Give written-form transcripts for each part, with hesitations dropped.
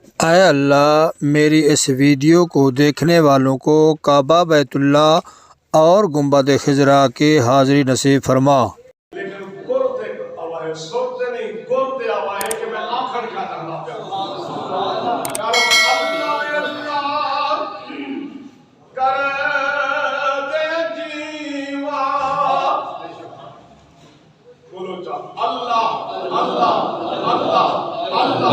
اے اللہ میری اس ویڈیو کو دیکھنے والوں کو کعبہ بیت اللہ اور گنبد خضرا کی حاضری نصیب فرما۔ لیکن گرتے آوا ہے، سوتے نہیں گرتے آوا ہے کہ میں آخر کا کرنا کر دے جیوا بولو چا اللہ اللہ اللہ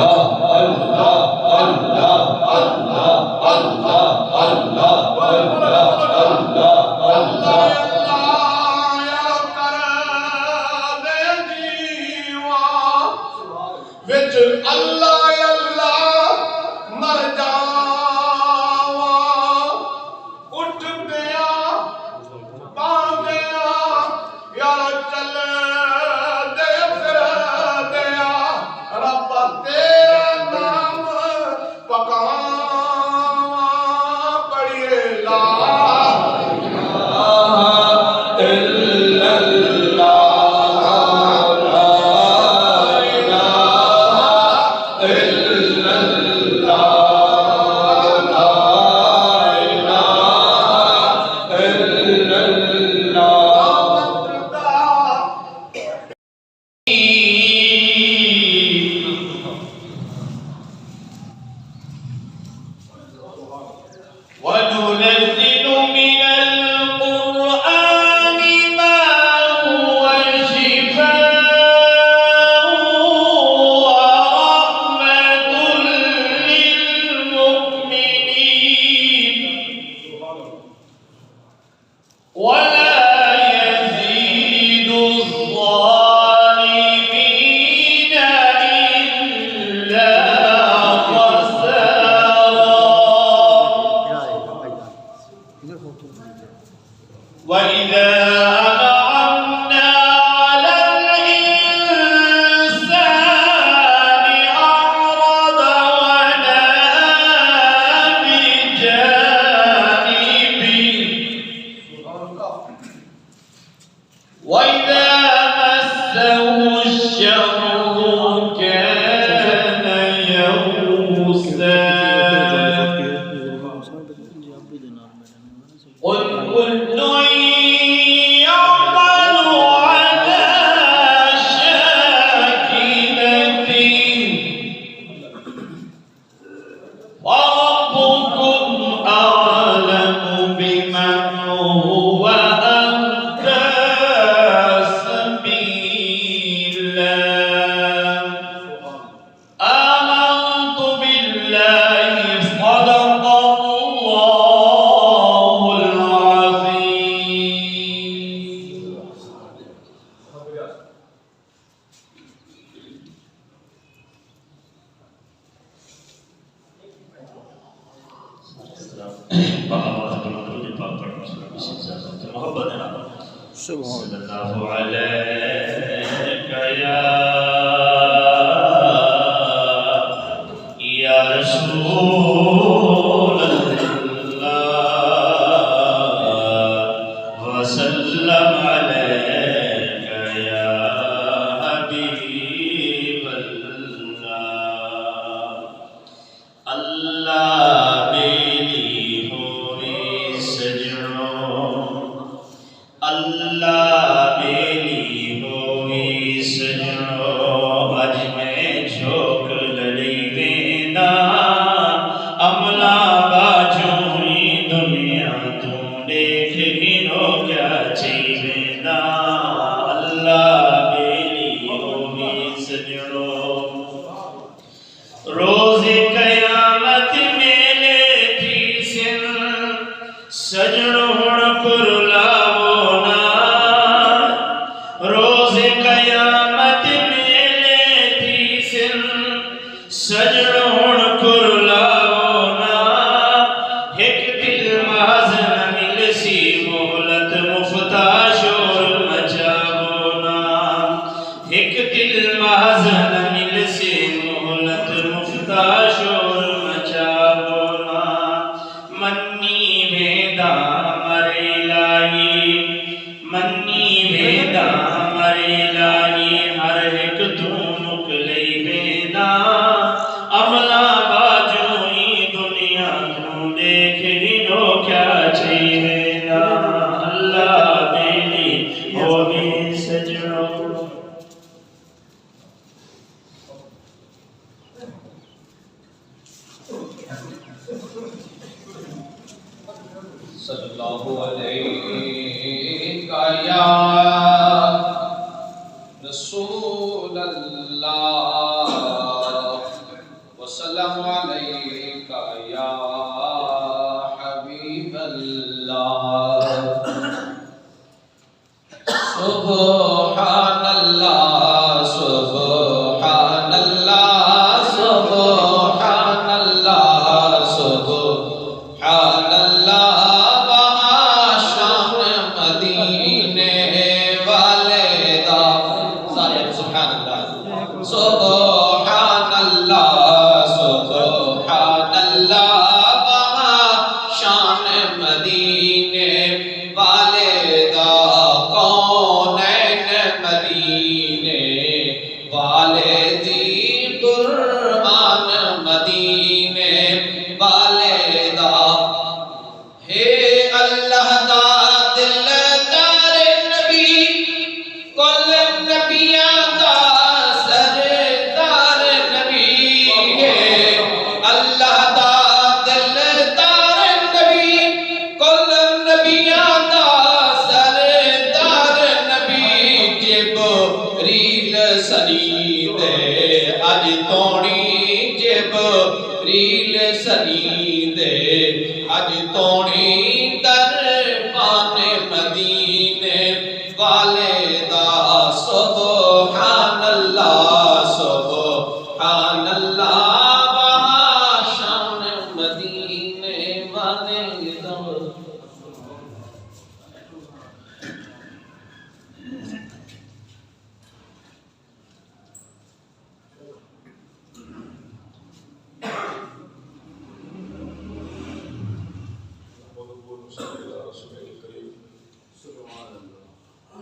صلی اللہ علیہ یا رسول اللہ وسلم علیک یا حبیب اللہ اللہ میری ہوئی سجنوں اللہ میری ہوئی سجنوں اج میں جھوک لڑی وینا عملہ باجوئی دنیا تم دیکھ گنو کیا چی وینا اللہ میری ہوئی سجنوں روز قیامت میلے تھی سن سجنوں پر سجڑون کرلاونا ایک دل محض نمل سی مہلت مفتا شور مچاونا ایک دل محض نمل سی مہلت مفتا شور مچاونا منی بھیدا مرے لائی منی بھیدا مرے لائی ہر ایک تو نکلے بھیدا عملہ بات صلی اللہ علیہ یا رسول اللہ وسلم علیک یا حبیب اللہ سبحان اللہ سبحان اللہ سبحان اللہ سبحان اللہ وہاں شان مدینے والے دا سارے سبحان اللہ سبحان اللہ سبحان اللہ وہاں شان مدینے والے دا کونین مدینے والے دی قرآن مدینے والے دا ہے اللہ دا دلدار نبی کل نبیاں دا سردار نبی ہے اللہ دا دلدار نبی کل نبیاں دا سردار نبی جبریل سنی دے اج توڑی جبریل سنی دے اج توڑی دربان مدینے والے دا سبحان اللہ سبحان اللہ وہاں شان مدینے والے دا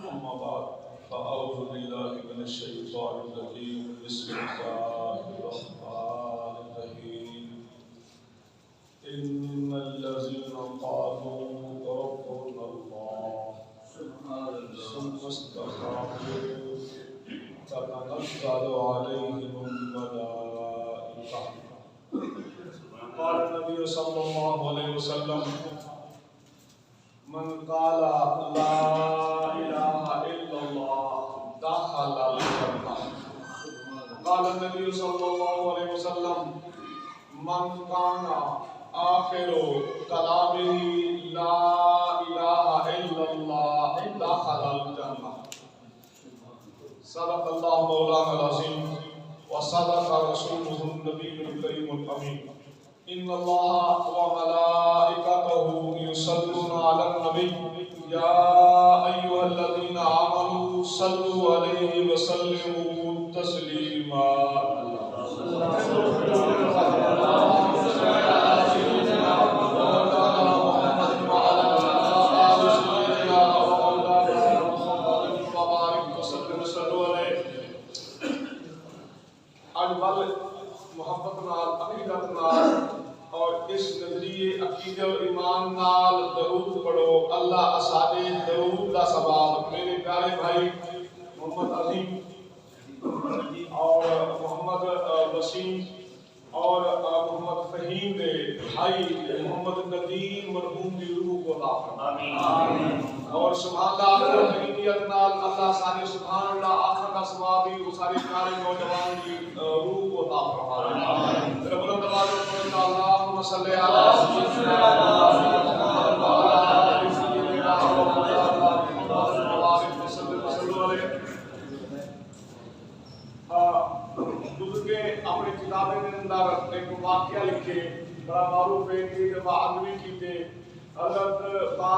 أما بعد فأعوذ بالله من الشيطان الرجيم بسم الله الرحمن الرحيم إن الذين قالوا ربنا الله ثم استقاموا تتنزل عليهم الملائكة قال النبي صلى الله عليه وسلم من قال لا إله إلا الله دخل الجنة قال النبي صلى الله عليه وسلم من كان آخر كلامه لا إله إلا الله دخل الجنة صدق الله مولانا العظيم وصدق رسوله النبي الكريم الأمين إن الله وملائكته يصلون على النبي يا أيها الذين آمنوا صلوا عليه وسلموا تسليما محبت نال عقیدت نال اور اس نظریے عقیدے اور ایمان نال درود پڑھو اللہ اسادے درود دا ثواب میرے پیارے بھائی محمد عظیم اور محمد وسیم اور محمد فہیم دے بھائی محمد ندیم مرحوم دی روح کو عطا فرمائے اور سبحان اللہ حقیقت نال اللہ سارے سبحان اللہ آخر کا ثواب بھی وہ سارے پیارے نوجوان کی روح کو عطا فرمائے رب العالمین اللہم صلی علی سیدنا محمد وعلی آل سیدنا محمد بزرگ اپنے کتابیں کے اندر ایک واقعہ لکھے بڑا معروف ہے کہ جب آدمی کیتے حضرت با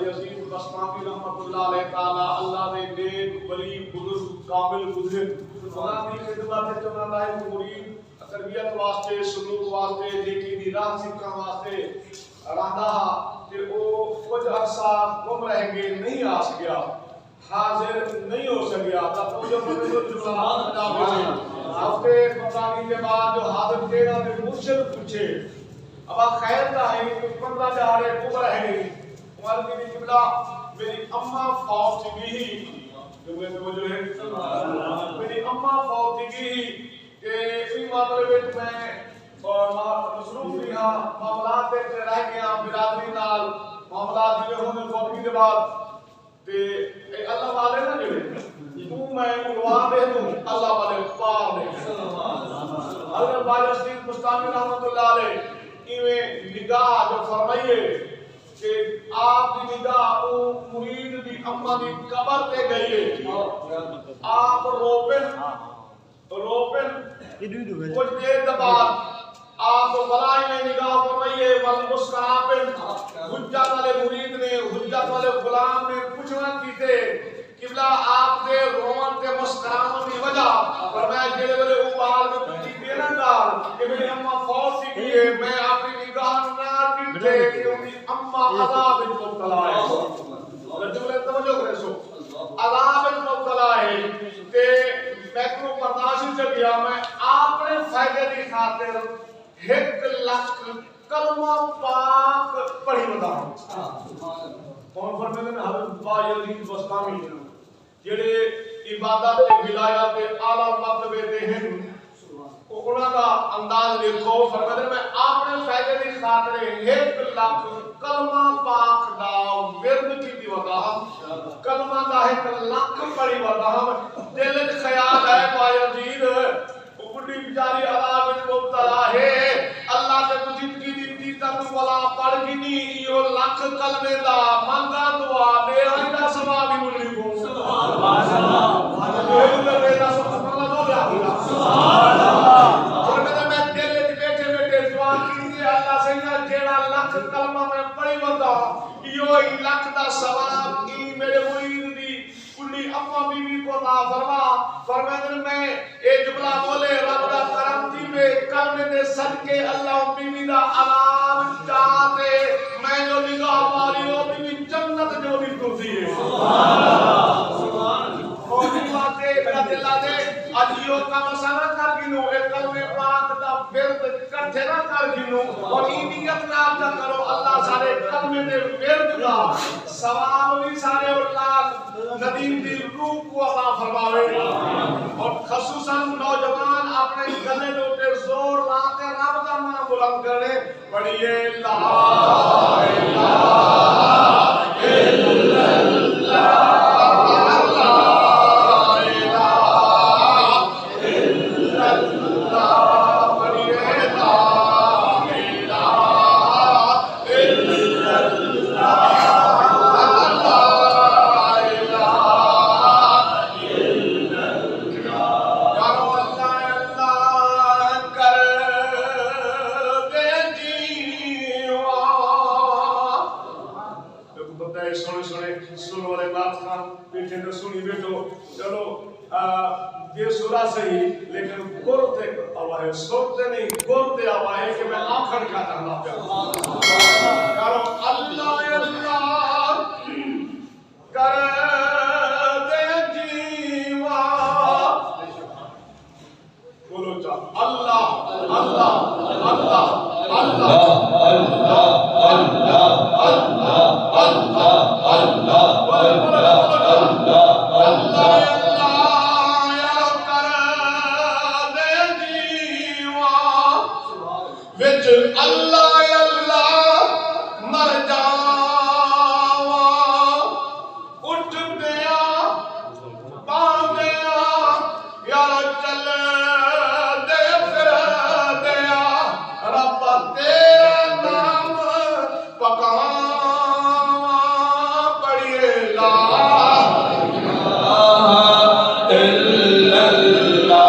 یزید بسطامی رحمت اللہ علیہ تعالی اللہ نے نیک ولی بزرگ کامل گزرے انہاں دی خدمت وچ انہاں دا مرید تربیت واسطے سلوک واسطے نیکی دی راہ سکھاں واسطے رہندا کہ وہ کچھ عرصہ گم رہ گئے نہیں آ سکیا حاضر نہیں ہو سکیا تب جو جمعات بنا ہوئے ہفتے 15 کے بعد جو حاضر تھے نا نے مرشد پوچھے اب خیر کا ہے کہ 15 جہارے گم رہ گئی عمر کی قبلہ میری اماں فوت گئی میری اماں فوت گئی کہ اسی معاملے میں میں مصروف رہا معاملات رہ گیا برادری نال معاملات جی ہونے فوقی کے بعد تے اللہ والے نا جڑے تو میں اڑوا دے دوں اللہ والے پار دے حضرت باجا سید مستانی رحمت اللہ علیہ ایویں نگاہ جو فرمائیے کہ آپ دی نگاہ او مرید دی اما دی قبر تے گئی ہے آپ روپن کچھ دیر بعد آپ بلائی میں نگاہ فرمائیے والمسکرابن حجت والے مرید نے حجت والے غلام نے پوچھنا کیتے قبلہ آپ کے رومن کے مسکراموں کی وجہ فرمایا جڑے والے اوبال میں پوچھی دینا دار کہ میری اماں فوت سی کی ہے میں اپنی نگاہ نہ ڈٹھے کہ ان کی اماں عذاب میں مبتلا ہے رجولے توجہ کرے سو عذاب میں مبتلا ہے کہ میں کو برداشت چل گیا میں اپنے فائدے کی خاطر 1,00,000 کلمہ پاک پڑھی بتا ہوں کون فرماتے ہیں حضرت با یزید بستامی جڑے عبادت تے ولایت تے اعلی مرتبے تے ہیں انہاں دا انداز دیکھو فرماتے ہیں میں اپنے فائدے کی خاطر 1,00,000 کلمہ پاک دا ورد کیتی وتا کلمہ دا 1,00,000 پڑھی وتا دل وچ خیال ہے با یزید بڑی بیچاری عذاب وچ مبتلا ہے اللہ تے تجھ کی دیتی تک ولا پڑھ کی نہیں یہ لاکھ کلمے دا منگا دعا دے ہی دا ثواب ہی ملنی کو سبحان اللہ سبحان اللہ اور میں دل وچ بیٹھے بیٹھے دعا کیتی اللہ سینا جیڑا لاکھ کلمہ میں پڑھی وندا یہ لاکھ دا ثواب کی میرے مرید دی کلی اما بیوی کو عطا فرما فرماتے میں اے جملہ بولے رب دا کرم تھی میں کلمے دے صدقے اللہ بیوی دا عذاب چاہتے میں جو نگاہ ماری وہ بیوی جنت جو بھی کرتی ہے سبحان اللہ اور باتیں میرا دل دے اجیو کا مسانہ کر گنو اے کلمے پاک دا ورد کٹھے نہ کر گنو اور ای نیت نال نہ کرو اللہ سارے کلمے دے ورد دا ثواب بھی سارے اللہ ندیم دی روح کو عطا فرماوے اور خصوصاً نوجوان اپنے گلے دے زور لا کے رب دا نام بلند کرے پڑھیے لا الہ الا اللہ یہ سورہ صحیح لیکن گرتے آوائے سوتے نہیں گرتے آوائے کہ میں آخر کا کرنا کرو اللہ اللہ کر دے جیوا بولو چاہ اللہ اللہ اللہ اللہ اللہ اللہ اللہ اللہ اللہ اللہ اللہ مر جاواں اٹھ گیا باندیا یار چل دے پھر دیا رب تیرا نام پکاواں پڑھیے لا الہ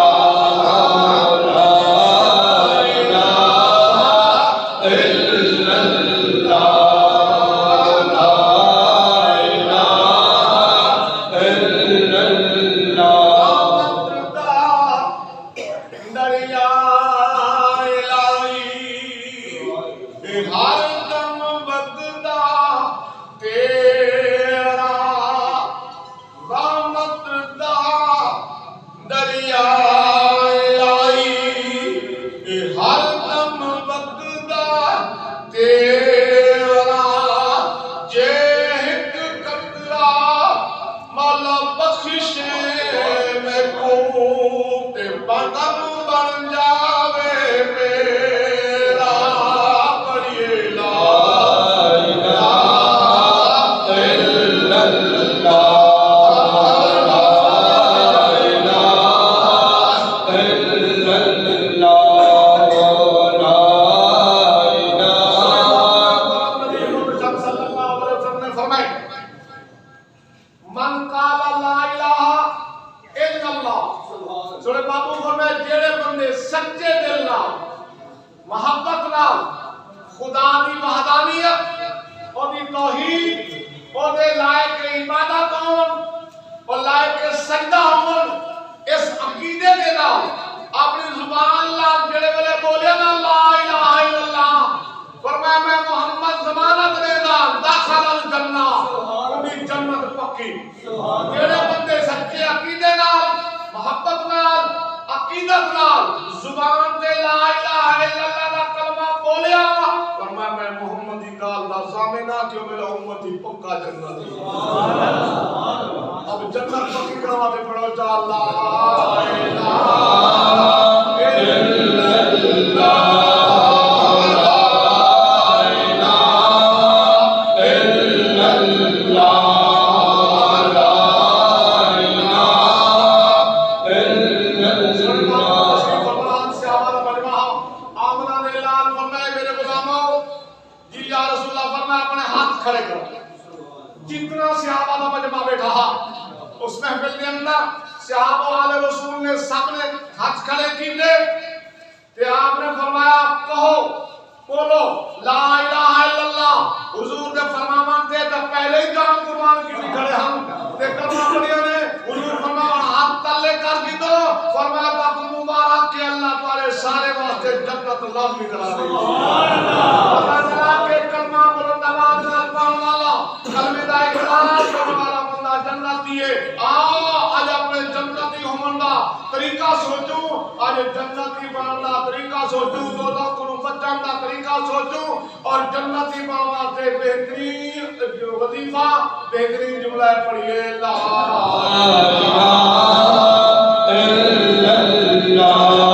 محبت نال خدا دی وحدانیت اور دی توحید اور دے لائق عبادت ہون اور لائق سجدہ ہون اس عقیدے کے نال اپنی زبان لال جڑے والے بولے نا لا الہ الا اللہ فرمایا میں محمد ضمانت دینا داخل الجنہ انہی جنت پکی جڑے بندے سچے عقیدے نال محبت نال عقیدت نال زبان تے لا الہ الا اللہ دا کلمہ بولیا فرمایا میں محمد دی گال دا ضامنہ جو میرا امتی پکا جنت اب جنت پکی کروا دے پڑھو جا لا الہ الا اللہ جتنا صحابہ کا مجمع بیٹھا اس محفل کے اندر صحابہ والے رسول نے سب نے ہاتھ کھڑے کیے تے آپ نے فرمایا کہو بولو لا الہ الا اللہ حضور نے فرمان دے تو پہلے ہی جان قربان کی کھڑے ہم تے کلمہ پڑھیا نے حضور فرمایا ہاتھ تلے کر دی تو فرمایا باپ مبارک کہ اللہ تعالی سارے واسطے جنت لازمی کرا دے سبحان اللہ اللہ کے کلمہ بلند آواز نال پڑھن والا کلمے دا اقرار کرنے والا بندہ جنتی ہے آج اپنے جنتی ہومن دا طریقہ سوچوں آج جنتی بنن دا طریقہ سوچوں دوزخ کو بچن دا طریقہ سوچوں اور جنتی بنن واسطے بہترین وظیفہ بہترین جملہ پڑھیے لا الہ الا اللہ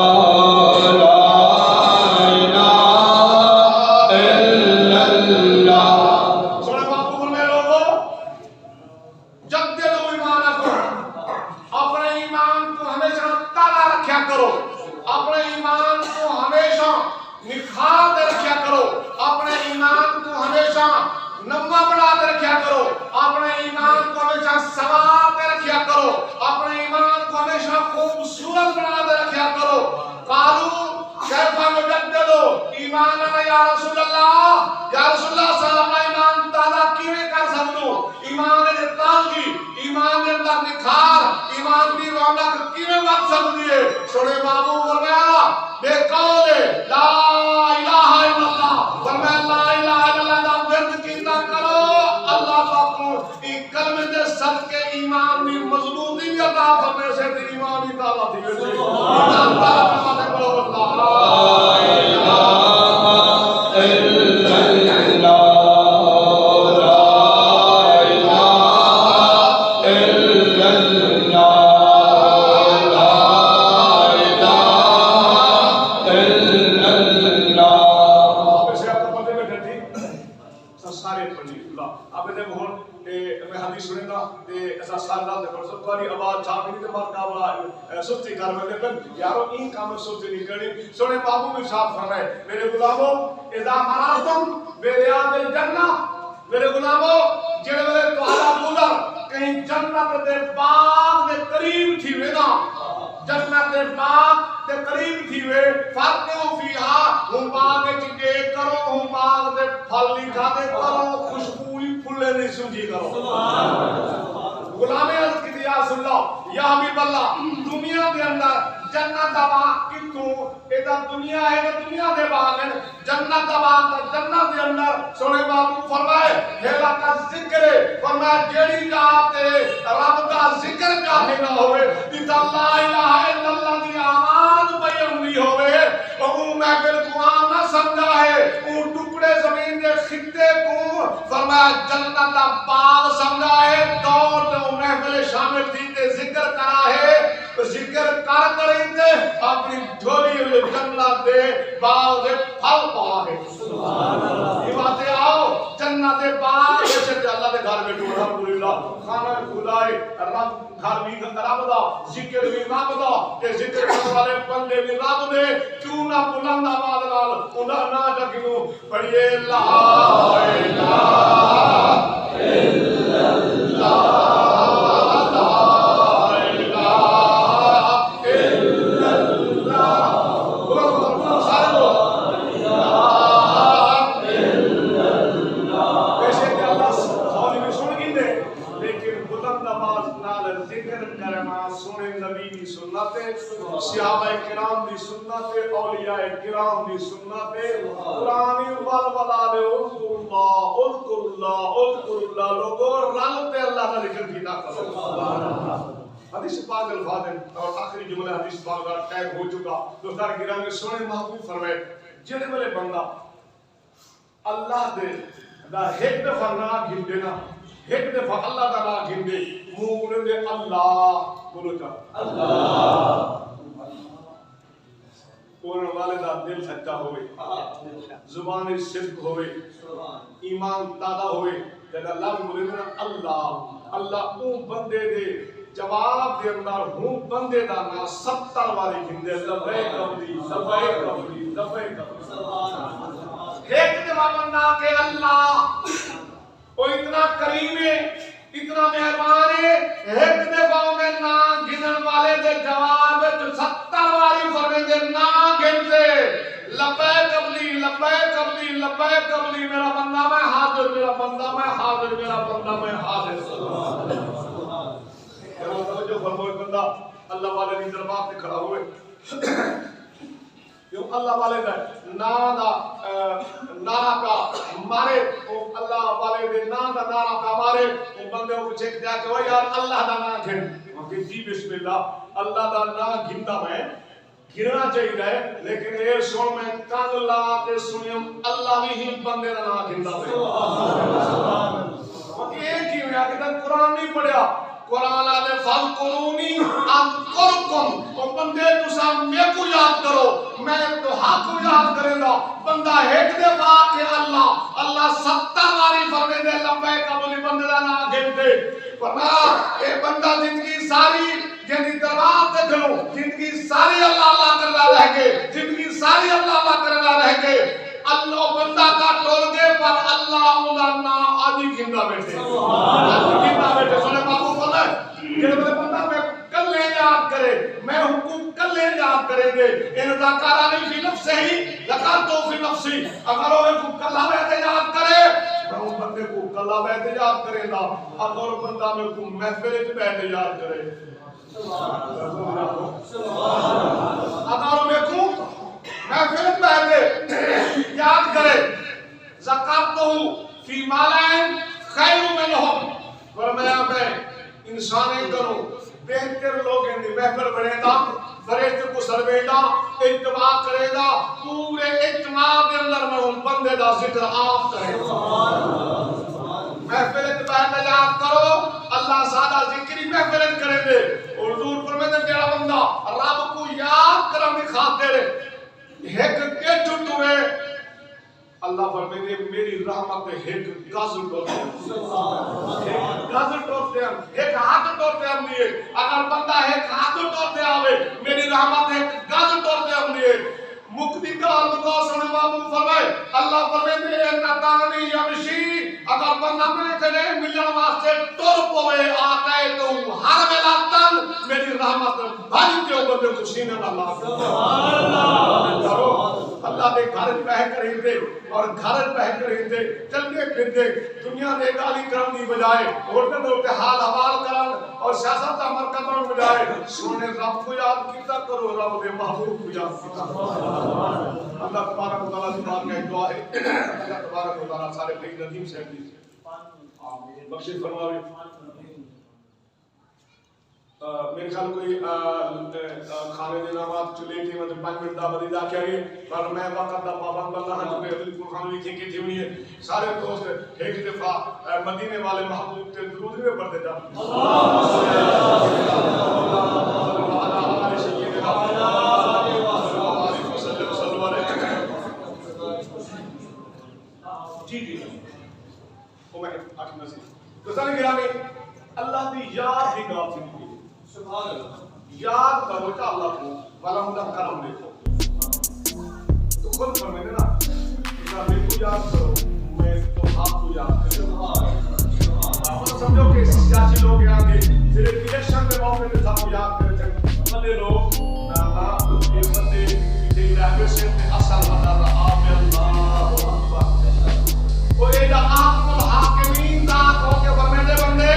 سونے بابو فرمایا بے قول لا الہ الا اللہ فرمایا لا الہ الا اللہ دا ورد کیتا کرو اللہ پاک کو ایک کلمے دے صدقے ایمان دی مضبوطی بھی عطا فرمائے سے ایمان دی دعوت دی وجہ ایمان تعالی فرماتے کرو لا الہ الا اللہ سستی کر میں لیکن یارو این کام سستی نہیں کرنی سونے بابو میں صاحب فرمائے میرے غلاموں اذا مراتم بیریاد الجنہ میرے غلاموں جڑے میرے تہاڈا گزر کہیں جنت دے باغ دے قریب تھی وے نا جنت دے باغ دے قریب تھی وے فاتو فیہا ہم باغ وچ دیکھ کرو ہم باغ دے پھل نہیں کھاتے کرو خوشبو پھلے نہیں سنجی کرو سبحان اللہ غلامی عرض کی یا رسول اللہ یا حبیب اللہ دنیا دے اندر جنت دا باغ کتوں ایدہ دنیا ہے کہ دنیا دے باغ ہے جنت دا باغ جنت دے اندر سونے بابو فرمائے ہیلا کا ذکر فرمائے جیڑی جاتے رب دا ذکر جاتے نہ ہوئے ایتا لا الہ الا اللہ دی آواز بیان نہیں ہوئے وہ محفل قرآن نہ سمجھا ہے وہ ٹکڑے زمین دے خطے کو فرمایا جنت دا باغ سمجھا ہے دور تے محفل شامل تھی تے ذکر کرا ہے ذکر کر کریں تے اپنی جھولی ہوئے جنت دے باغ دے پھل پا ہے سبحان اللہ یہ باتیں آؤ جنت دے باغ جیسے تے اللہ دے گھر میں ٹوڑا الحمدللہ خانہ خدای رب گھر بھی رب دا ذکر بھی رب دا تے ذکر کرنے والے بندے بھی رب دے کیوں نہ بلند آواز نال انہاں نہ جگنو پڑھیے لا الہ الا اللہ کرام دی سنت ہے قرآنی ول ولا دے اذکر اللہ لوگو رل تے اللہ دا ذکر کیتا کرو حدیث پاک الفاظ اور آخری جملہ حدیث پاک کا ٹیگ ہو چکا دوستان گرامی سونے محبوب فرمائے جڑے والے بندہ اللہ دے دا ایک دفعہ نہ گھندے نا ایک دفعہ اللہ دا نہ گھندے منہ بولے دے اللہ بولو چا اللہ بولنے والے دا دل سچا ہوئے زبان صدق ہوئے ایمان دادا ہوئے جب اللہ بولے دے نا اللہ اللہ اون بندے دے جواب دے اندر ہوں بندے دا نا 70 والی گھندے لبیک ربی لبیک ربی لبیک ربی ایک دفعہ بندہ کہ اللہ وہ اتنا کریم ہے اتنا مہربان ہے ایک دفعہ میں نا گنن والے دے جواب 70 والی فرمے دے نا گن دے لبیک قبلی لبیک قبلی لبیک قبلی میرا بندہ میں حاضر میرا بندہ میں حاضر میرا بندہ میں حاضر جو فرمائے بندہ اللہ والے دی دربار تے کھڑا ہوئے جو اللہ والے دا نعرہ کا مارے اللہ والے دے نعرہ کا مارے وہ بندے کو چیک دیا کہ وہ یار اللہ دا نام گھن کہ جی بسم اللہ اللہ دا نام گھندا میں گھننا چاہیے لیکن اے سن میں کان لا تے سنیم اللہ ہی بندے دا نام گھندا ہے سبحان اللہ یہ کیوں ہے کہ قرآن نہیں پڑھیا قرآن آلے فَذْكُرُونِي أَذْكُرْكُمْ تو بندے تسا میں کو یاد کرو میں تو حق کو یاد کرے گا بندہ ایک دفعہ کہ اللہ 70 باری فرمے دے لبیک قبولی بندے دا نام گھن دے فرمایا اے بندہ زندگی ساری یعنی دربار تے کھلو زندگی ساری اللہ اللہ کرنا رہ گئے زندگی ساری اللہ اللہ کرنا رہ گئے اللہ بندہ کا ٹول گے پر اللہ انہا نا آجی گھندا بیٹھے آجی گھندا بیٹھے سنے بابو بولے کہ بندہ میں کلے یاد کرے میں حکم کلے یاد کریں گے ان ذکرانی فی نفسہ ہی ذکرتو فی نفسی اگر وہ کلہ بیٹھے یاد کرے میں ان بندے کو کلہ بیٹھے یاد کریں گا اگر بندہ میں کو محفل بیٹھے یاد کرے اگر میں کو محفل بیٹھے یاد کرے ذکرتو فی مالین خیر منہم فرمایا میں انسانیں کروں بہتر لوگ ہیں محفل بڑھے گا فرشتے کو سروے گا اجتماع کرے گا پورے اجتماع کے اندر میں ان بندے دا ذکر آپ کرے گا محفل اتباہ یاد کرو اللہ سادہ ذکری محفل کرے گے اور حضور فرماتے ہیں تیرا بندہ رب کو یاد کرنے خاطر ایک چھٹو ہے اللہ فرمائے گے میری رحمت ایک گز ٹوٹتے ہیں گز ٹوٹتے ہیں ایک ہاتھ ٹوٹتے ہیں لیے اگر بندہ ایک ہاتھ ٹوٹتے آوے میری رحمت ایک گز ٹوٹتے ہیں لیے مکتی کلام کو سنے بابو فرمائے اللہ فرمائے گے نتانی یمشی اگر بندہ میں کہنے ملن واسطے ٹور پوے آتا ہے تو ہر ملاتن میری رحمت بھائی کے اوپر دے خوشینہ اللہ اللہ دے گھر پہ کریں دے اور گھر پہ کریں دے چلنے پھر دے دنیا دے گالی کرن دی بجائے اٹھنے دوٹے حال حوال کرن اور سیاست عمر کرن بجائے سونے رب کو یاد کیتا کرو رب دے محبوب کو یاد کیتا کرو اللہ تبارک و تعالیٰ سے بات کا ایک دعا ہے اللہ تبارک و تعالیٰ سارے بھائی ندیم سے بخشش فرماوے میرے خیال کوئی کھانے دینا بات چلے تھی مجھے 5 منٹ دا بدی دا کیا گئی پر میں وقت دا پابند بندہ ہاں جو کہ عدل قرآن لکھے کی تھی ہوئی ہے سارے دوست ایک دفعہ مدینے والے محبوب تے درود میں پڑھتے جا جی جی وہ میں آخر نصیب تو سارے گرامی اللہ دی یاد دی گاہ زندگی سبحان اللہ یاد کرو کہ اللہ کو والا مدد کرم دیکھو تو خود فرمائے نا کہ میں کو یاد کرو میں تو آپ کو یاد کروں آپ سمجھو کہ سیاسی لوگ یہاں کے صرف الیکشن میں موقع پہ سب کو یاد کرے تھے بندے لوگ یہ بندے علاقے سے اصل بتا رہا آپ اللہ وہ یہ جو آپ کو حاکمین ذات ہو کے فرمائے بندے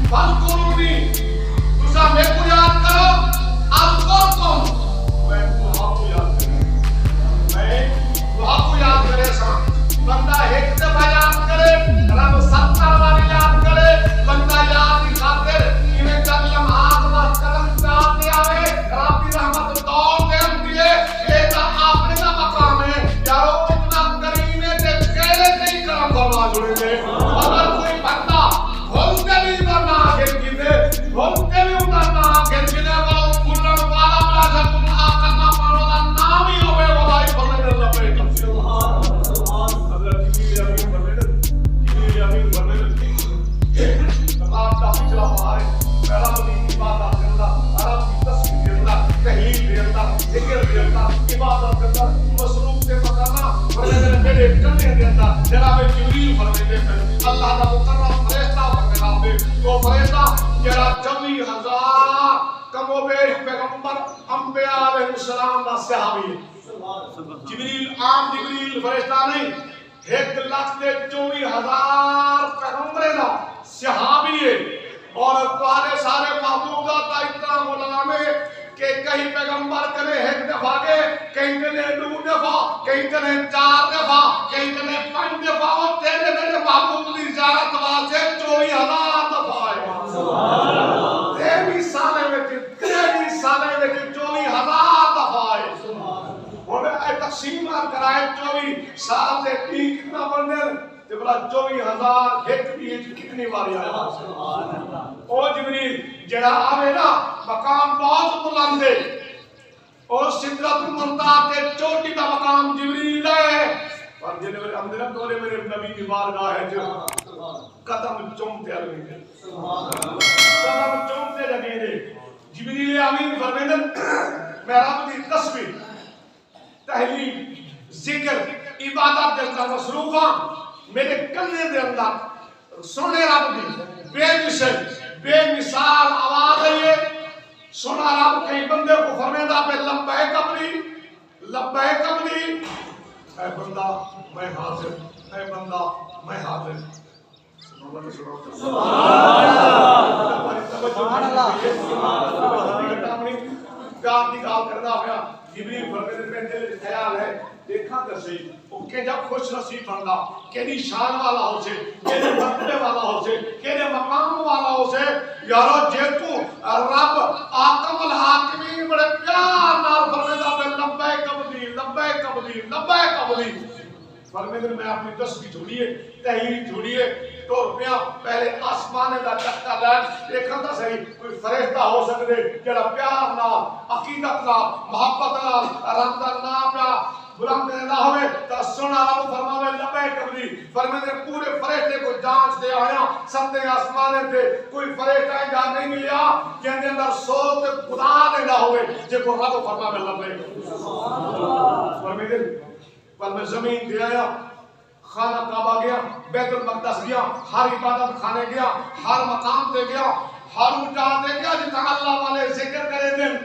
فَذْكُرُونِي تُسا میں کو یاد کرو اذکرکم میں کو آپ کو یاد کروں جناب جبریل فرماتے ہیں اللہ کا مقرر فرشتہ فرماتے ہیں وہ فرشتہ جڑا 24,000 کم و بیش پیغمبر انبیاء علیہ السلام دا صحابی جبریل عام جبریل فرشتہ نہیں 1,24,000 پیغمبر دا صحابی ہے اور سارے محبوب کا اتنا غلام ہے کہ کہیں پیغمبر کرے 1 دفعہ کے کہیں کرے 2 دفعہ کہیں کرے 4 دفعہ کہیں کرے 5 دفعہ اور تیرے میرے محبوب کی زیارت واسطے 24,000 دفعہ ہے 23 سالے میں 24,000 دفعہ ہے اور تقسیم کرائے 24 سال سے کتنا بننے تے بلا 24,000 ایک بھی کتنی باری آیا او جبریل جڑا آوے نا مقام بہت بلند ہے اور سدرۃ المنتہا تے چوٹی دا مقام جبریل ہے پر جنے میرے اندر تورے میرے نبی کی بارگاہ ہے جو قدم چومتے لگے قدم چومتے لگے جبریل امین فرماتے میں رب دی تسبیح تحلیل ذکر عبادت دے اندر مصروف ہوں میرے کلے دے اندر سونے رب دی بے مثال آواز ہے یہ سونا رب کئی بندے کو فرمیدہ پہ لبیک اپنی اے بندہ میں حاضر اے بندہ میں حاضر سبحان اللہ پیار کی گال کرنا ہوا جبریل فرمیدے میں دل خیال ہے دیکھا کر صحیح وہ کہ جب خوش نصیب بندہ کیلی شان والا ہو سے کیلے مرتبے والا ہو سے کیلے مقام والا ہو سے یارو جے تو رب آقم الحاکمین بڑے پیار نال فرمیدہ پہ لبیک عبدی فرمیدے میں اپنی تسبیح جھوڑیے تحریر جھوڑیے تو روپیاں پہلے آسمانے دا چکا لین دیکھا تھا صحیح کوئی فرشتہ ہو سکتے جڑا پیار نال عقیدت نال محبت نال رمضان نام پیا بلند نہ ہوئے تا سونا رب فرماوے لبیک عبدی فرمیدے پورے فرشتے کو جانچ دے آیا ستے آسمانے تھے کوئی فرشتہ جا نہیں ملیا جن دے اندر صوت خدا دے نہ ہوئے جے کو رب فرماوے لبیک فرمیدے پر میں زمین دے آیا خانہ کعبہ گیا بیت المقدس گیا ہر عبادت خانے گیا ہر مقام دے گیا ہر اونچا دے گیا جتا اللہ والے ذکر کرے دن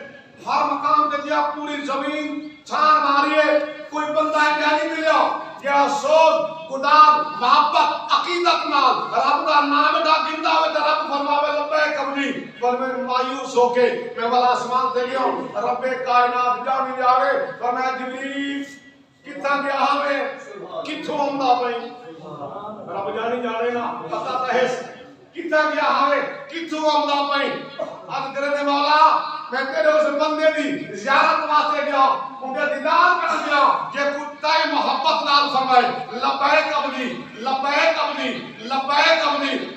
ہر مقام دے گیا پوری زمین چھان ماریے کوئی بندہ نہیں ملیا یا سوز قدار محبت عقیدت نال رب کا نام دا گندا ہوئے تے رب فرماوے لبیک عبدی پر میں مایوس ہو کے میں والا آسمان تے گیا رب کائنات جا نہیں جا رہے فرمایا جبریل کتنا گیا ہمیں کتھوں آمدہ پہی رب جانی جا رہے نا پتہ تحس کتنا گیا ہمیں کتھوں آمدہ پہی آج کرنے مولا میں تیرے اس بندے دی زیارت واسطے گیا ان کے دیدار کر گیا جے کتائے محبت نال فرمائے لبیک عبدی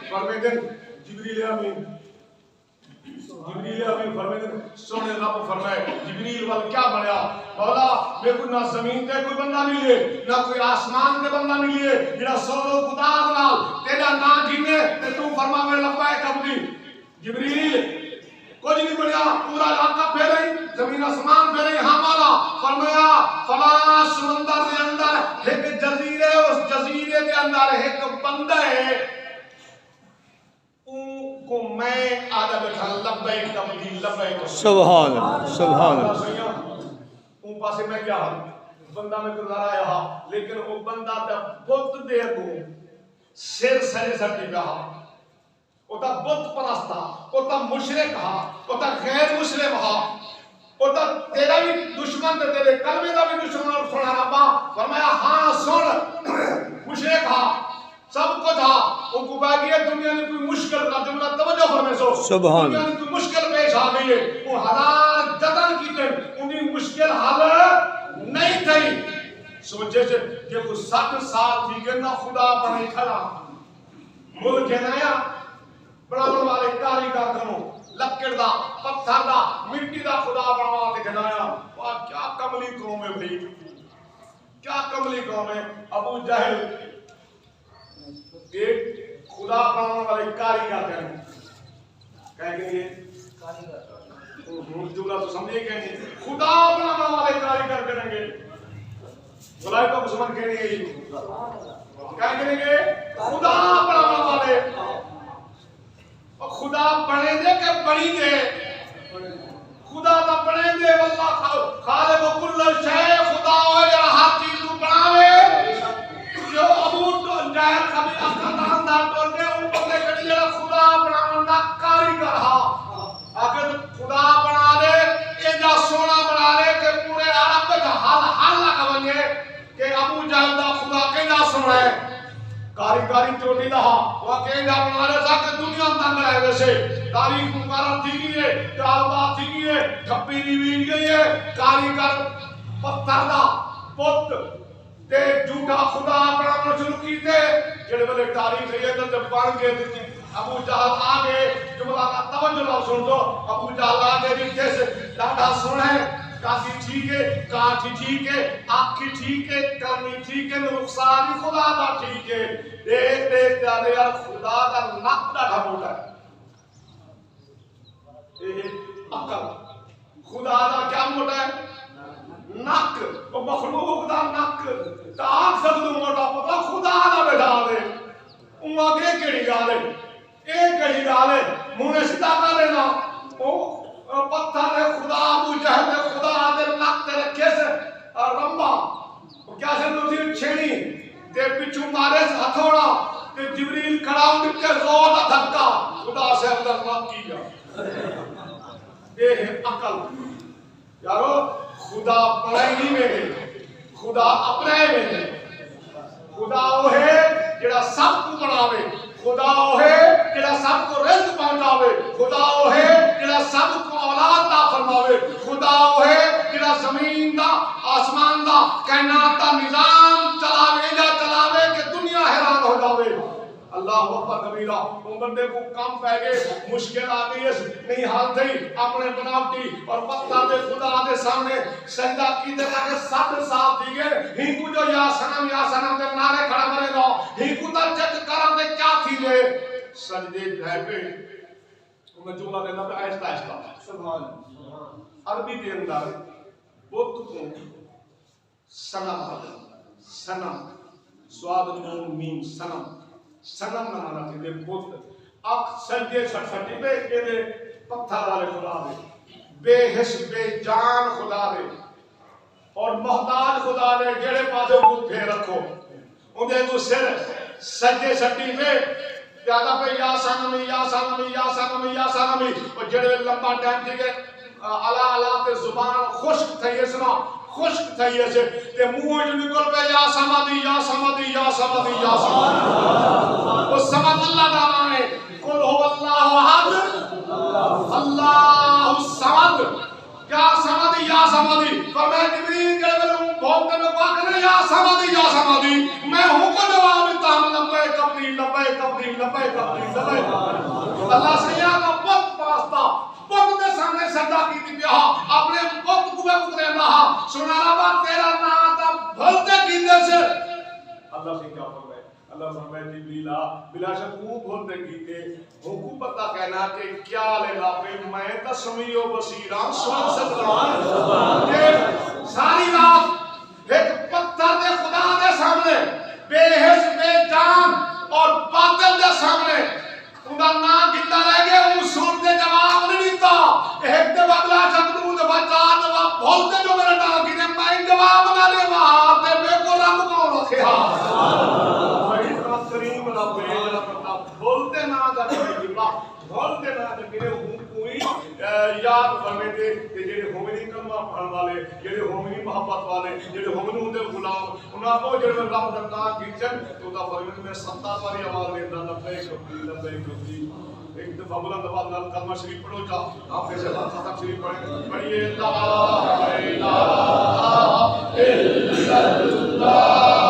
فرمیدن جبریل امین فرمیدن سونے رب فرمائے جبریل وال کیا بڑھیا مولا میں کوئی نہ زمین تے کوئی بندہ ملے نہ کوئی آسمان تے بندہ ملے جڑا سولو خدا نال تیرا نام جینے تے تو فرماوے لبیک عبدی جبریل کچھ نہیں بڑھیا پورا علاقہ پھیرئی زمین آسمان پھیرئی ہاں مولا فرمایا فلاں سمندر دے اندر ایک جزیرے اس جزیرے دے اندر ایک بندہ ہے کو میں آدھا بیٹھا لبیک عبدی لبیک سبحان اللہ اون پاسے میں کیا بندہ میں گزارا آیا لیکن وہ بندہ تا بہت دیر کو سر سرے سٹی گا وہ تا بہت پرستا وہ تا مشرک ہا وہ تا غیر مسلم ہا وہ تا تیرا بھی دشمن تے تیرے کلمے دا بھی دشمن سنا ربا فرمایا ہاں سن مشرک ہا سب کچھ ہا ان کو باقی ہے دنیا میں کوئی مشکل کا جملہ توجہ فرمے سو سبحان دنیا میں کوئی مشکل پیش آ گئی ہے وہ ہزار جتن کیتے انہیں مشکل حل نہیں تھی سوچے سے کہ وہ 60 سال تھی کہ نہ خدا بنے کھڑا ملک ہے نیا بڑھانے والے کاریگر کرو لکڑ دا پتھر دا مٹی دا خدا بنوا کے گنایا واہ کیا کملی قوم ہے بھائی کیا کملی قوم ہے ابو جہل ایک خدا بنانے والے کاریگر کہیں گے جملہ تو سمجھے کہیں گے خدا بنانے والے کاریگر کریں گے ملائکہ مسلمان کہیں گے کیا کریں گے؟ خدا بنانے والے. اور خدا بنے دے کہ بنی دے؟ خدا دا بنے دے. واللہ خالق کل شے. خدا ہوئے جڑا ہر چیز کو بناوے. جو ابو جہل کبھی اکھاں دا ٹول دے ان بندے کڑی جڑا خدا بناون دا کاریگر ہا. اگر خدا بنا دے ایجا سونا بنا دے کہ پورے عرب وچ حل لگ ونجے کہ ابو جہل دا خدا کیڑا سونا ہے. کاریگاری چوٹی دا وہ کیڑا بنا دے سا کہ دنیا تنگ رہے ویسے. تاریخ مقرر تھی گئی ہے، تعلقات تھی گئی ہے، ٹھپی نہیں ویٹ گئی ہے. کاریگر پتھر دا پت تے جھوٹا خدا بنانا شروع کیتے. جڑے بلے تاریخ ہے تے بن کے دتی. ابو جہل آگے جملہ کا توجہ نہ سن دو. ابو جہل آگے دتے سے ڈاڈا سنے کافی ٹھیک ہے، کاٹھی ٹھیک ہے، آنکھی ٹھیک ہے، کرنی ٹھیک ہے، رخسار خدا دا ٹھیک ہے. دیکھ دیکھ جانے یار خدا دا نک ڈاڈا موٹا ہے. عقل خدا دا کیا موٹا ہے؟ نک. وہ مخلوق دا نک تاک سکدو موٹا پتا خدا دا بیٹھا دے. اُنہاں کے کیڑی گال ہے؟ ایک کیڑی گال ہے منہ سیدھا کر لینا. او پتھر خدا ابو جہل نے خدا دے نک تے رکھے سے رمبا. کیا سے دوسری چھیڑی تے پچھو مارے سے ہتھوڑا تے جبریل کھڑا اٹھ کے زور دا دھکا خدا سے اندر نک کیا. یہ ہے عقل. یارو خدا پڑھائی میں ہے، خدا اپنے میں ہے. خدا وہ ہے جڑا سب کو بناوے. خدا وہ ہے جڑا سب کو رزق پہنچاوے. خدا وہ ہے جڑا سب کو اولاد عطا فرماوے. خدا وہ ہے جڑا زمین دا آسمان دا کائنات دا نظام چلاوے کہ دنیا حیران ہو جاوے. اللہ اکبر کبیرہ. وہ بندے کو کام پہ گئے، مشکل آ گئی، نہیں حال تھی اپنے بناوٹی اور پتھر دے خدا دے سامنے سجدہ کیتے تاکہ 7 سال دی گئے. ہی کو جو یا سنم دے نعرے کھڑا مرے گا. ہی کو تا چک کرم دے کیا تھی لے سجدے رہ پہ. میں جملہ دینا پہ آہستہ آہستہ. سبحان عربی دے اندر بت کو سنم سواد نون میم سنم نمانا تھی دے بت. اک سجدے سٹھٹی پہ کے پتھر والے خدا دے، بے حس بے جان خدا دے اور محتاج خدا دے. جڑے پاسے بت پھیر رکھو اندے تو سر سجدے سٹی پہ زیادہ پہ یا سنمی یا سنمی یا سنمی یا سنمی. اور جڑے لمبا ٹائم تھی کہ اللہ تے زبان خشک تھی اسنا خشک تھی ایسے تے منہ جو نکل پہ یا سمدی یا سمدی یا سمدی یا سمدی. وہ سمد اللہ دانا ہے. قل هو اللہ احد اللہ الصمد. یا سمدی یا سمدی. فرمایا جبریل کہے میں بھوکتے میں کہا کرے یا سمدی یا سمدی. میں ہوں کو جواب دیتا ہوں لبیک عبدی لبیک عبدی لبیک عبدی لبیک. اللہ سیاہ کا بت پرستا بت دے سامنے سجدہ کی تھی پیا اپنے بت کو پکڑے نہ سنانا با تیرا نام تا بھلتے کیندے سے. اللہ سے کیا فرمائے؟ اللہ فرمائے جبریل بلا شک وہ بھولتے کیتے وہ کو پتہ کہنا کہ کیا لے لا پہ میں تا سمیع و بصیراں سن سکتا ہوں. ساری رات ایک پتھر دے خدا دے سامنے بے حس بے جان اور باطل دے سامنے انہاں نام گندا رہ گئے. وہ سن دے جواب نہیں دیتا. ایک دے بابلا شکدو دے بچا دے بھولتے جو میرا نام گنے میں جواب نہ دے وہاں تے بے کو رب کون رکھے. کریم رب بولتے نہ جاتے بولتے نہ جاتے کوئی یاد فرمے دے جڑے مومنی کلمہ پڑھن والے جڑے مومنی محبت والے جڑے مومن ہوندے غلام انہاں کو جڑے رب دا نام گھچن تو دا فرمے میں 7 باری آواز دیندا لبیک لبیک. ایک دفعہ بلند آواز نال کلمہ شریف پڑھو جا آپ سے ختم شریف پڑھیے لا الہ الا اللہ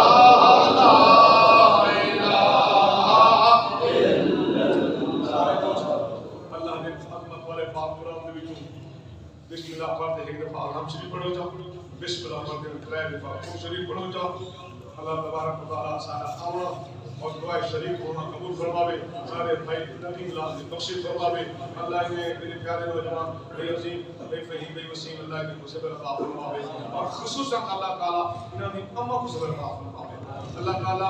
بسم اللہ پڑھتے ایک دفعہ ہم شریف پڑھو جا. بسم اللہ پڑھتے ہیں 3 دفعہ ہم شریف پڑھو جا. اللہ تبارک و تعالی سارا آمنا اور دعائے شریف کو قبول فرماوے. سارے بھائی نبی اللہ کی بخشش فرماوے. اللہ نے میرے پیارے نوجوان بے عظیم بے فہیم بے وسیم اللہ کی صبر عطا فرماوے اور خصوصاً اللہ تعالی انہاں دی اماں کو صبر عطا فرماوے. اللہ تعالی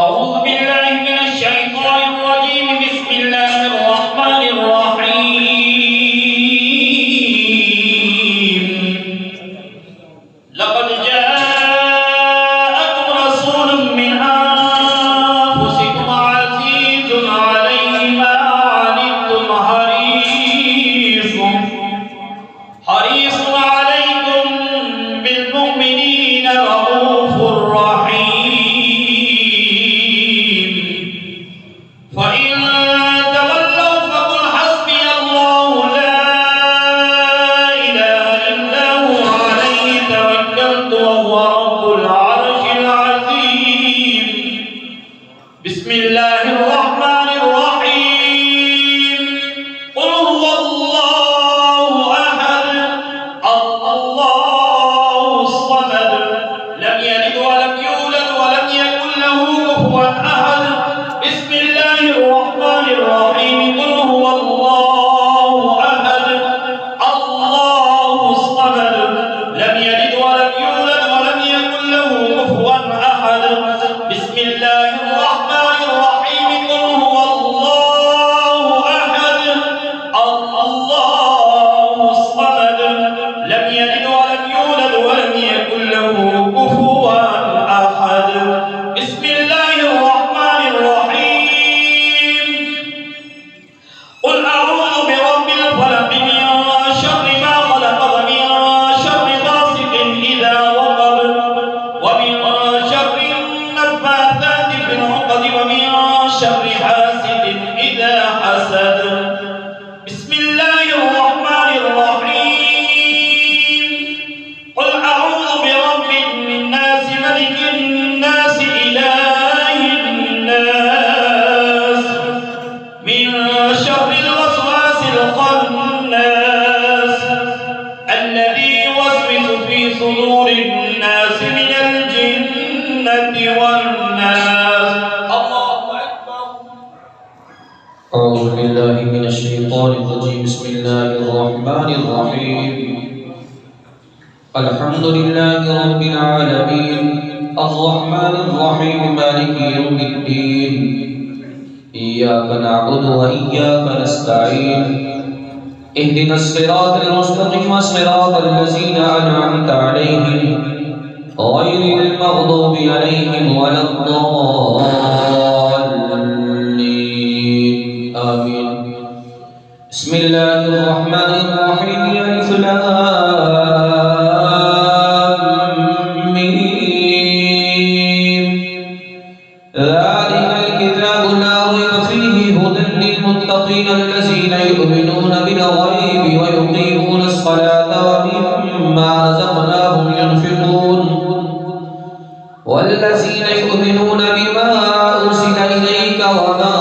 أعوذ بالله من الشيطان الرجيم بسم الله الرحمن الرحيم لقد جاءكم رسول من أنفسكم عزيز عليه ما عنتم حريص عليكم بالمؤمنين رؤوف رحيم فإن تولوا فقل حسبي الله لا إله إلا هو عليه توكلت وهو رب العرش العظيم بسم الله الرحمن الرحيم قل هو الله أحد الله الصمد لم يلد ولم يولد ولم يكن له كفوا أحد بسم الله الرحمن الرحيم قل هو الله أحد الله الصمد لم يلد ولم يولد ولم يكن له كفوا أحد بسم الله الرحمن الرحيم قل هو الله أحد الله الصمد لم يلد ولم يولد ولم يكن له كفوا أحد بسم الله الرحمن الرحيم قل أعوذ برب الفلق من شر ما خلق ومن شر غاسق إذا وقب ومن شر النفاثات في العقد ومن شر حاسد إذا حسد بسم الله الرحمن الرحيم قل أعوذ برب الناس ملك الناس إله الناس من شر الوسواس الخناس الذي يوسوس في صدور الناس من الجنة والناس الله أكبر. أعوذ بالله من الشيطان الرجيم بسم الله الرحمن الرحيم الحمد لله رب العالمين الرحمن الرحيم مالك يوم الدين إياك نعبد وإياك نستعين اهدنا الصراط المستقيم صراط الذين أنعمت عليهم غير المغضوب عليهم ولا الضالين آمين. بسم الله الرحمن الرحيم ألف لام ميم ذلك الكتاب لا ريب فيه هدى للمتقين الذين يؤمنون بالغيب ويقيمون الصلاة ومما رزقناهم ينفقون والذين يؤمنون بما أرسل إليك وما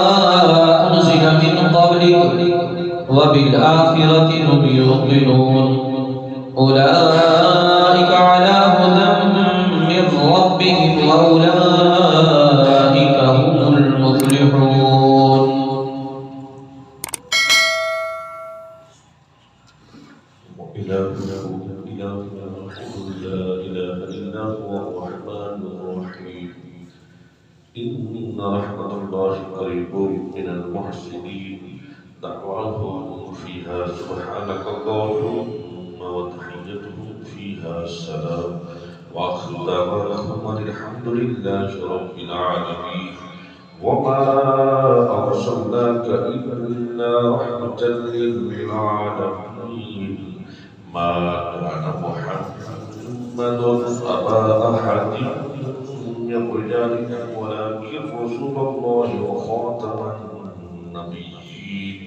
أرسل من قبلك وبالآخرة هم يوقنون أولئك على هدى من ربهم وأولئك هم المفلحون. إلهنا لا إله إلا هو الرحمن الرحيم إن رحمة الله قريب من المحسنين دعواهم فيها سبحانك اللهم وتحيتهم فيها السلام وآخر دعواهم الحمد لله رب العالمين وما أرسلناك إلا رحمة للعالمين ما كان محمد أبا أحد من رجالكم ولكن رسول الله وخاتم النبيين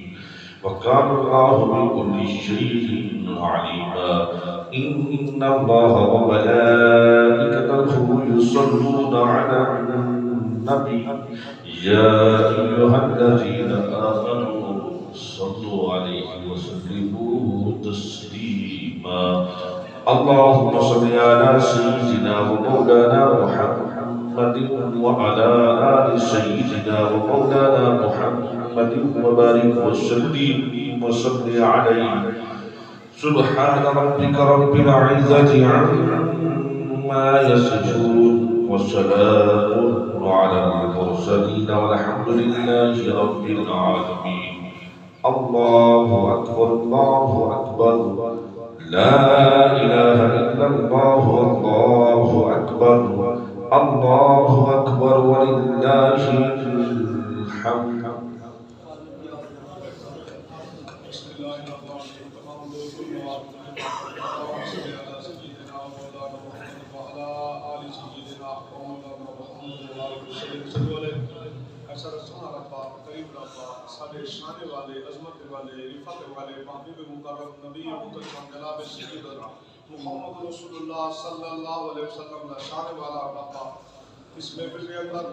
وكان الله بكل شيء عليما إن الله وملائكته يصلون على النبي يا أيها الذين آمنوا صلوا عليه وسلموا تسليما اللهم صل على سيدنا ومولانا محمد وعلى آل سيدنا ومولانا محمد وبارك وسلم عليه. سبحان ربك رب العزة عما يصفون وسلام على المرسلين والحمد لله رب العالمين. الله أكبر الله أكبر، لا إله إلا الله، الله أكبر، الله أكبر ولله الحمد. سارے شانے والے، عظمت والے، رفعت والے، محبوب مکرم نبی محترم جناب سیدنا محمد رسول اللہ صلی اللہ علیہ وسلم کا شان والا رفع اس محفل کے اندر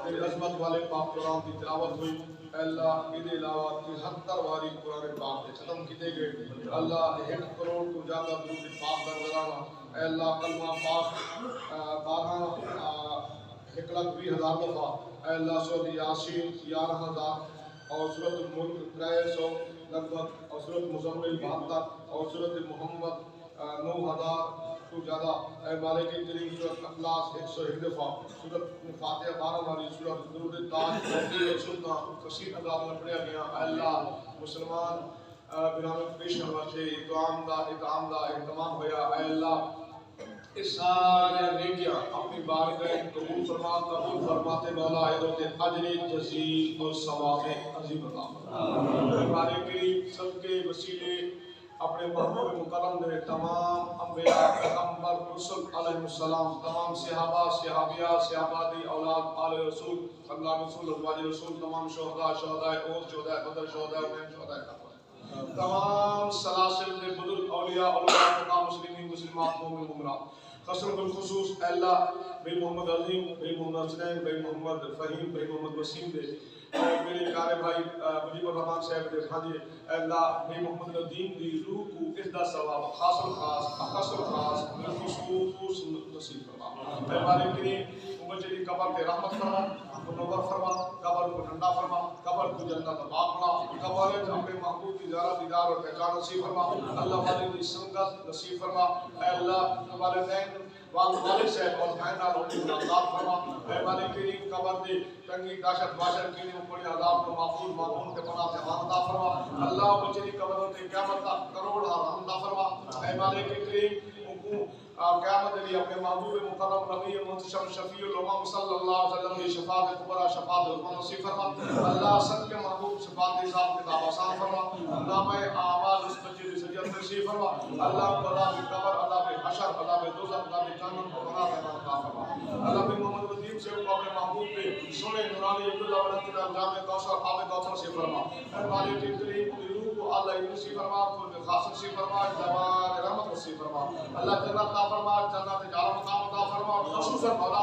تیری عظمت والے پاک قرآن کی تلاوت ہوئی. اے اللہ یہ علاوہ 73 واری قرآن پاک کے ختم کیے گئے. اللہ 1 کروڑ کو زیادہ درود پاک در گزرانا. اے اللہ کلمہ پاک 1,20,000 دفعہ. اے اللہ سورۃ یاسین 11,000 اور سورۃ الملک 300 لگ بھگ اور سورۃ مزمل 72 اور سورۃ محمد 9,000 تو زیادہ. اے مالک کریم سورۃ اخلاص 101 دفعہ، سورۃ فاتحہ 12 والی سورۃ درود تاج سننا کثیر انداز میں پڑھا گیا. اے اللہ مسلمان برامت پیش کرواتے اطعام دا اہتمام ہویا. اے اللہ اس سارے نیکیاں اپنی بارگاہ قبول فرماتے مولا حضرت اجر جزیل اور ثواب عظیم عطا فرما. ہمارے کریم سب کے وسیلے اپنے محبوب مکرم نے تمام انبیاء پیغمبر رسول علیہ السلام، تمام صحابہ صحابیات صحاباتی اولاد آل رسول اللہ رسول ازواج رسول، تمام شہداء احد شہداء بدر شہداء حنین شہداء کربلا، تمام سلاسل کے بزرگ اولیاء علماء مسلمین مسلمات مومن مومنات، خاصاً بالخصوص اے اللہ بھائی محمد عظیم، بھائی محمد حسنین، بھائی محمد فہیم، بھائی محمد وسیم دے اور میرے پیارے بھائی مجیب الرحمان صاحب دے بھانجے. اے اللہ بھائی محمد ندیم دی روح کو اس دا ثواب خاص بالخصوص نصیب فرما. اے مالک کریم بچے کی قبر کے رحمت فرما، منور فرما، قبر کو ٹھنڈا فرما، قبر کو جنت پاک بنا، قبر اپنے محبوب کی زیارت دیدار اور پہچان نصیب فرما. اللہ والد کی سنگت نصیب فرما. اے اللہ والدین والد صاحب اور بہن اور ملاقات فرما. اے مالک کریم قبر دی تنگی داشت باشر کے لیے پڑے عذاب کو محفوظ معمون کے پناہ سے عطا فرما. اللہ بچے کی قبر تے قیامت تک کروڑ رحمت عطا فرما. اے مالک کریم قیامت علی اپنے محبوب مکرم نبی منتشم شفیع الامم صلی اللہ علیہ وسلم کی شفاعت کبرا شفاعت عظمی نصیب فرما. اللہ سب کے محبوب شفاعت حساب کتاب آسان فرما. نام اعمال اس بچے کی سجد نصیب فرما. اللہ عذاب قبر، عذاب حشر، عذاب دوزخ، عذاب جہنم کو بنا کے عطا فرما. اللہ بن محمد ندیم سے اپنے محبوب پہ سونے نورانی عبداللہ ولد جامع کوثر آب کوثر نصیب فرما. اے مالک کریم روح کو اللہ نصیب فرما، کل خاص نصیب فرما، جوار رحمت نصیب فرما. اللہ جنت عطا فرما، جنت جعل مقام عطا فرما، خصوصاً مولا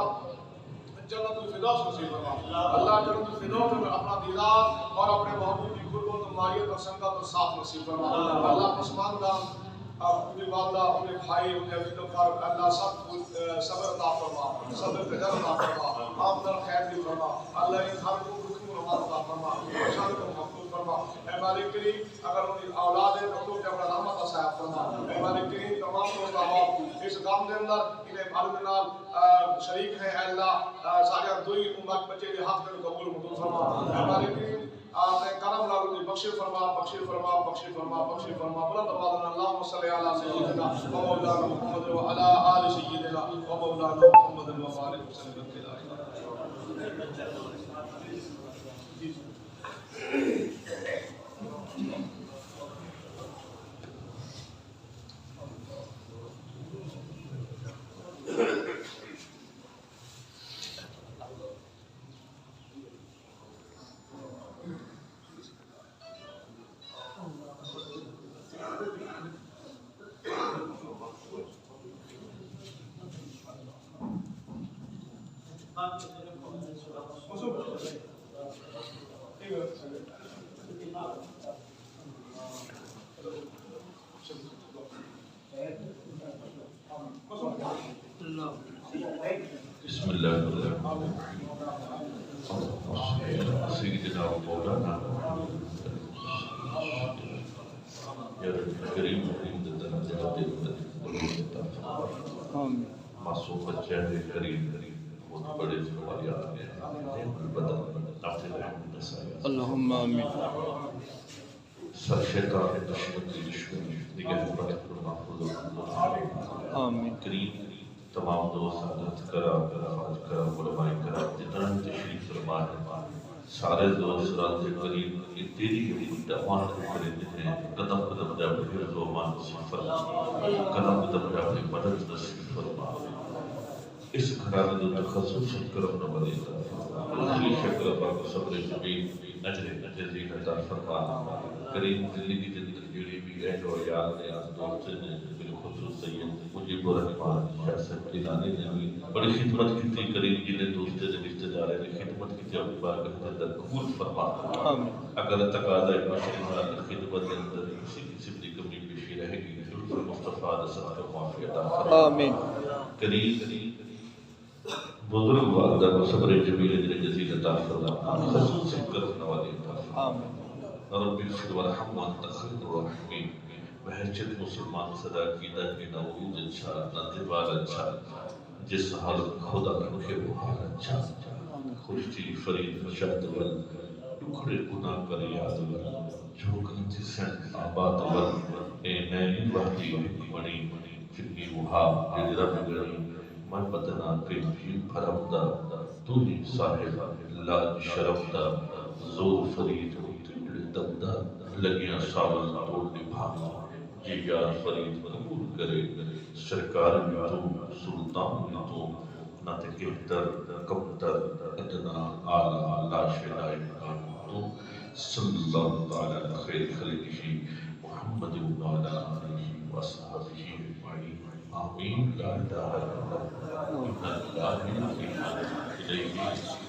جنت الفردوس نصیب فرما. اللہ جنت الفردوس میں اپنا دیدار اور اپنے محبوب کی قربت و معیت اور سنگت اور ساتھ نصیب فرما. اللہ پسمان دان اپنی والدہ، اپنے بھائی، اپنے عزیزوں پر اللہ سب کو صبر عطا فرما، صبر تجر عطا فرما، آمدن خیر دی فرما. اللہ ان ہر کو رکھوں رمان عطا فرما، شان کو محفوظ فرما. اے مالک کریم اگر ان کی اولاد ہے تو کہ اپنا رحمت عطا فرما. اے مالک کریم تمام دوست احباب اس گام کے اندر انہیں معلوم نال شریک ہیں. اے اللہ سارے دوئی امت بچے کے حق میں قبول مدد فرما. اے مالک کریم کرم لالو بخش فرما، بخش فرما، بخش فرما، بخش فرما. بلند آواز اللهم صل على سيدنا ومولانا محمد وعلى آل سيدنا ومولانا محمد وبارك وسلم. بسم اللہ الرحمن الرحیم سیدنا و مولانا یا رب کریم معصوم بچہ ہے کریم بہت بڑے فوائیات ہیں بدن نافذ رحمت نسائی اللہم آمین سر شیطان دشمن کی دشمنی نگہ بڑھ محفوظ آمین کریم تمام دوست حضرت کرام علماء کرام جتنا تشریف فرما ہے سارے دوست رات قریب یہ تیری حکمت امان کرتے ہیں قدم قدم جب حفظ و امان نصیب فرما قدم قدم جب مدد نصیب فرما اس گھرانے دو تخصص کرم نبلی عطا شکر پاک صبر جمیل اجر عظیم عطا فرما کریم زندگی جنت جڑی بھی اہل و عیال نے آج دوست نے بالخصوص سید مجیب الرحمان شاہ صاحب جیلانی نے بھی بڑی خدمت کی تھی کریم جی نے دوست نے رشتہ دارے نے خدمت کی تھی اپنی بارگاہ کے اندر قبول فرما اگر تقاضا مشکل خدمت کے اندر کسی قسم کی کمی پیشی رہے گی لطف مصطفیٰ صدق و معافی عطا فرما آمین کریم بزرگ والدہ کو صبر جمیل اجر جزیل عطا فرما خصوص کرم نوالی عطا فرما رب اغفر ورحم وانت خیر الراحمین بحیثیت مسلمان صدا کی در نوید اچھا نتبال اچھا جس حال خدا رکھے وہ حال اچھا خوشتی فرید مشاہد ول ٹکڑے گناہ کر یاد ول جو کنتی سین آباد ول اے نین وحدی منی چنگی وہا جلی رب گری میں بدنا کے بھی پھرمدہ تو ہی صاحب لاج شرمدہ زور فرید دمدہ لگیاں ساول توڑ نبھانا یہ یار فرید قبول کرے سرکار بھی تو سلطان بھی تو نہ تے کہتر کمتر ادنا آلہ لا شدائی تو صلی اللہ تعالی خیر خلیقی محمد وعلا علیہ وصحبہ اجمعین آمین لا الہ الا اللہ الیہ